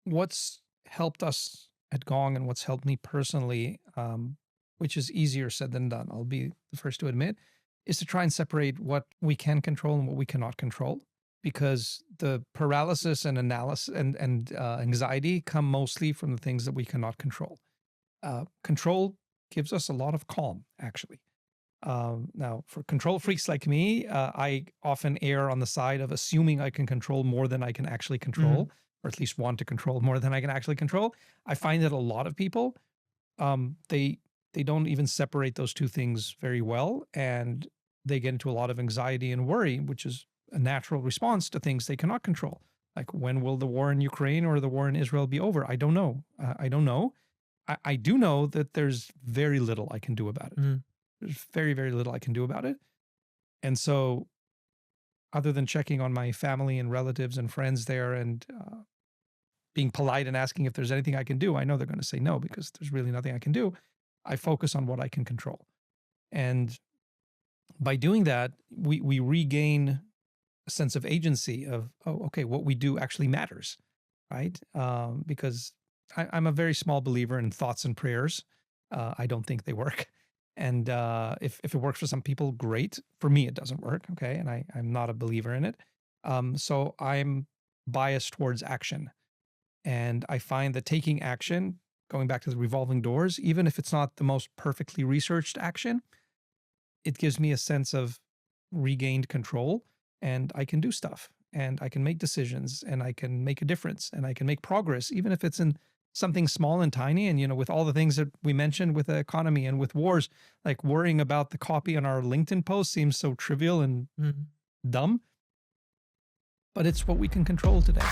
what's helped us at Gong and what's helped me personally, which is easier said than done, I'll be the first to admit, is to try and separate what we can control and what we cannot control. Because the paralysis and analysis and anxiety come mostly from the things that we cannot control. Control gives us a lot of calm, actually. Now, for control freaks like me, I often err on the side of assuming I can control more than I can actually control, or at least want to control more than I can actually control. I find that a lot of people, they don't even separate those two things very well, and they get into a lot of anxiety and worry, which is a natural response to things they cannot control. Like, when will the war in Ukraine or the war in Israel be over? I don't know. I don't know. I do know that there's very little I can do about it. There's very, very little I can do about it. And so, other than checking on my family and relatives and friends there and being polite and asking if there's anything I can do, I know they're going to say no because there's really nothing I can do. I focus on what I can control. And by doing that, we regain a sense of agency of, oh, okay, what we do actually matters, right? Because I'm a very small believer in thoughts and prayers. I don't think they work. And if it works for some people, great. For me, it doesn't work, okay? And I'm not a believer in it. So I'm biased towards action. And I find that taking action, going back to the revolving doors, even if it's not the most perfectly researched action, it gives me a sense of regained control. And I can do stuff, and I can make decisions, and I can make a difference, and I can make progress, even if it's in something small and tiny. And, with all the things that we mentioned with the economy and with wars, like worrying about the copy on our LinkedIn post seems so trivial and dumb, but it's what we can control today.